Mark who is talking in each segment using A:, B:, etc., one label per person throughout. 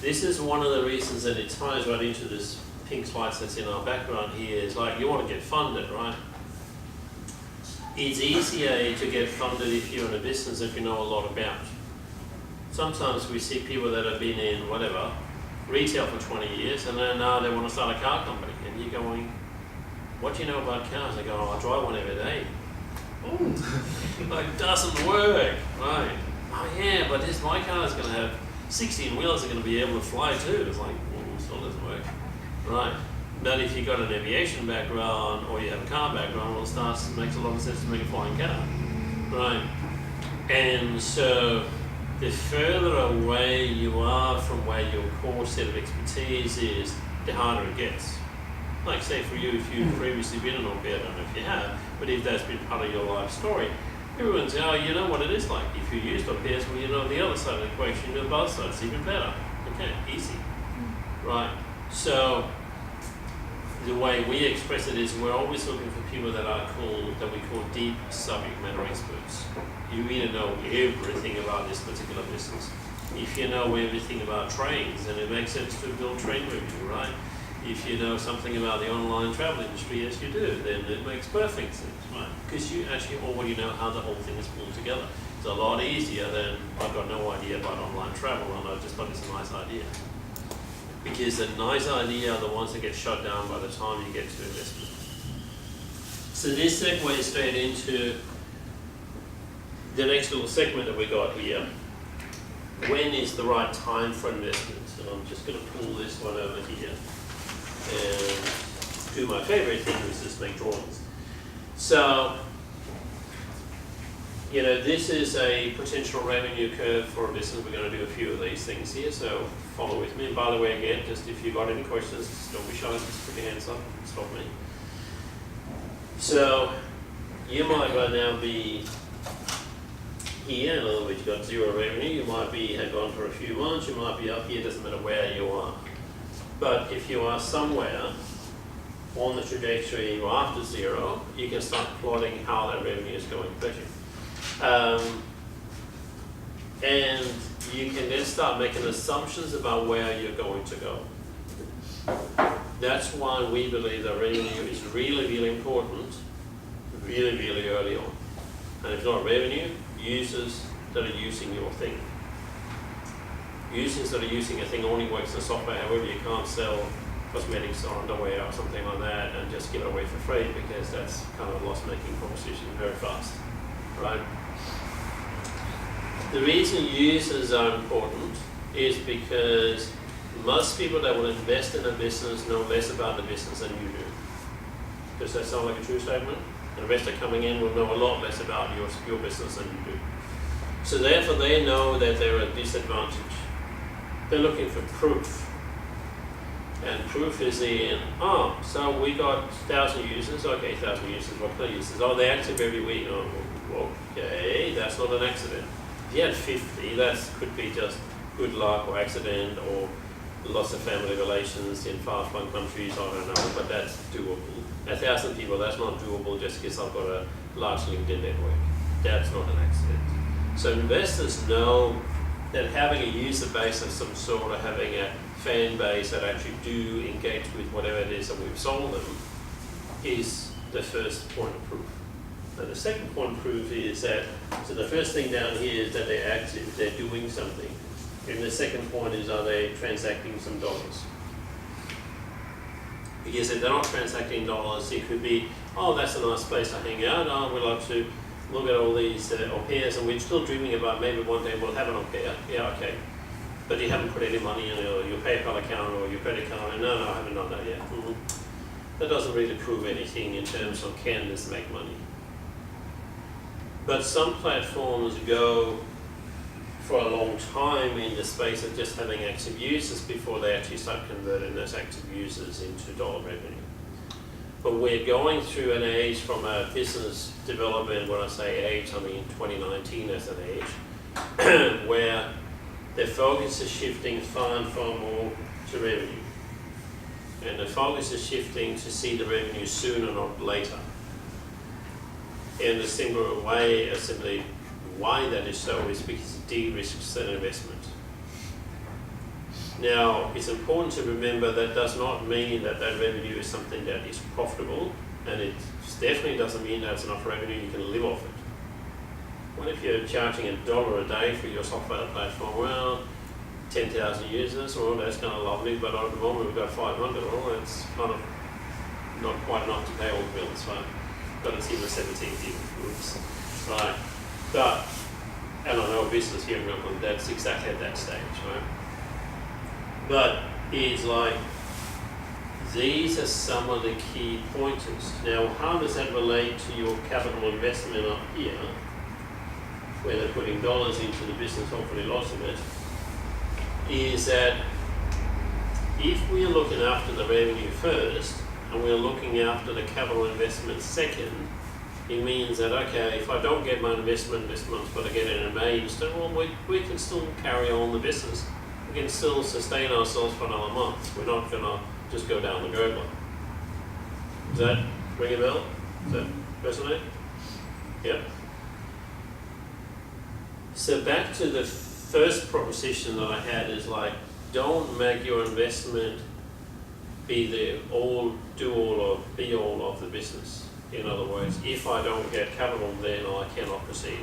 A: this is one of the reasons, and it ties right into this pink slides that's in our background here, is like you want to get funded, right? It's easier to get funded if you're in a business that you know a lot about. Sometimes we see people that have been in whatever, retail for 20 years, and then now they want to start a car company, and you're going, what do you know about cars? They go, oh, I drive one every day. Oh, like, doesn't work, right? Oh yeah, but this, my car is going to have 16 wheels are going to be able to fly too. It's like, still doesn't work, right? But if you've got an aviation background or you have a car background, well, it makes a lot of sense to make a flying car, right? And so the further away you are from where your core set of expertise is, the harder it gets. Like say for you, if you've previously been an au pair, I don't know if you have, but if that's been part of your life story, everyone says, oh, you know what it is like. If you used au pairs, well, you know the other side of the equation, you know both sides, even better. Okay, easy, right? So the way we express it is we're always looking for people that we call deep subject matter experts. You either know everything about this particular business. If you know everything about trains, then it makes sense to build train review, right? If you know something about the online travel industry, as you do, then it makes perfect sense, right? Because you actually already know how the whole thing is pulled together. It's a lot easier than, I've got no idea about online travel, and I just thought it's a nice idea. Because the nice idea are the ones that get shut down by the time you get to investment. So this segues straight into the next little segment that we got here. When is the right time for investment? And I'm just going to pull this one over here and do my favorite thing, which is just make drawings. So, you know, this is a potential revenue curve for a business. We're going to do a few of these things here, so follow with me. And by the way, again, just if you've got any questions, just don't be shy, just put your hands up, stop me. So, you might right now be here, in other words, you've got zero revenue. You might have gone for a few months, you might be up here, doesn't matter where you are. But if you are somewhere on the trajectory or after zero, you can start plotting how that revenue is going to and you can then start making assumptions about where you're going to go. That's why we believe that revenue is really, really important, really, really early on. And if not revenue, users that are using your thing. Users that are using a thing only works in software. However, you can't sell cosmetics or underwear or something like that and just give it away for free, because that's kind of a loss-making proposition very fast, right? The reason users are important is because most people that will invest in a business know less about the business than you do. Does that sound like a true statement? An investor coming in will know a lot less about your business than you do. So therefore they know that they're at disadvantage. They're looking for proof. And proof is in, oh, so we got 1,000 users, okay, 1,000 users, what kind of users? Oh, they're active every week. Oh, okay, that's not an accident. If you had 50, that could be just good luck or accident or loss of family relations in far-flung countries, I don't know, but that's doable. 1,000 people, that's not doable just because I've got a large LinkedIn network. That's not an accident. So investors know that having a user base of some sort, or having a fan base that actually do engage with whatever it is that we've sold them, is the first point of proof. And the second point of proof is that, so the first thing down here is that they're active, they're doing something. And the second point is, are they transacting some dollars? Because if they're not transacting dollars, it could be, oh, that's a nice place to hang out. Oh, we like to look at all these au pairs, and we're still dreaming about maybe one day we'll have an au pair. Yeah, okay. But you haven't put any money in your PayPal account or your credit card. No, I haven't done that yet. That doesn't really prove anything in terms of can this make money. But some platforms go for a long time in the space of just having active users before they actually start converting those active users into dollar revenue. But we're going through an age from a business development, when I say age, I mean 2019 as an age, where the focus is shifting far and far more to revenue. And the focus is shifting to see the revenue sooner, not later. And the simple way, simply why that is so, is because it de-risks an investment. Now, it's important to remember that does not mean that that revenue is something that is profitable, and it definitely doesn't mean that it's enough revenue you can live off it. What if you're charging $1 a day for your software platform? Well, 10,000 users, well, that's kind of lovely, but at the moment we've got 500, well, that's kind of not quite enough to pay all the bills, right? But it's in the 17th groups, right? But, and I know a business here in Melbourne that's exactly at that stage, right? But it's like, these are some of the key pointers. Now, how does that relate to your capital investment up here, where they're putting dollars into the business, hopefully lots of it, is that if we're looking after the revenue first, and we're looking after the capital investment second, it means that, okay, if I don't get my investment this month, but I get it in May instead, well, we can still carry on the business. We can still sustain ourselves for another month. We're not gonna just go down the gurgler. Does that ring a bell? Does that resonate? Yep. So back to the first proposition that I had is like, don't make your investment be the do-all or be-all of the business. In other words, if I don't get capital, then I cannot proceed.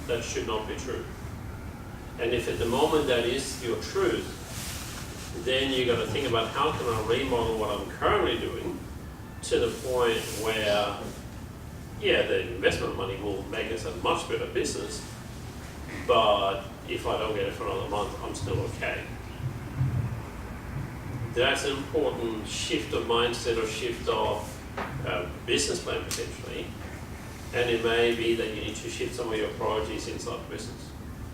A: That should not be true. And if at the moment that is your truth, then you've got to think about how can I remodel what I'm currently doing to the point where, yeah, the investment money will make us a much better business, but if I don't get it for another month, I'm still okay. That's an important shift of mindset or shift of business plan potentially, and it may be that you need to shift some of your priorities inside the business.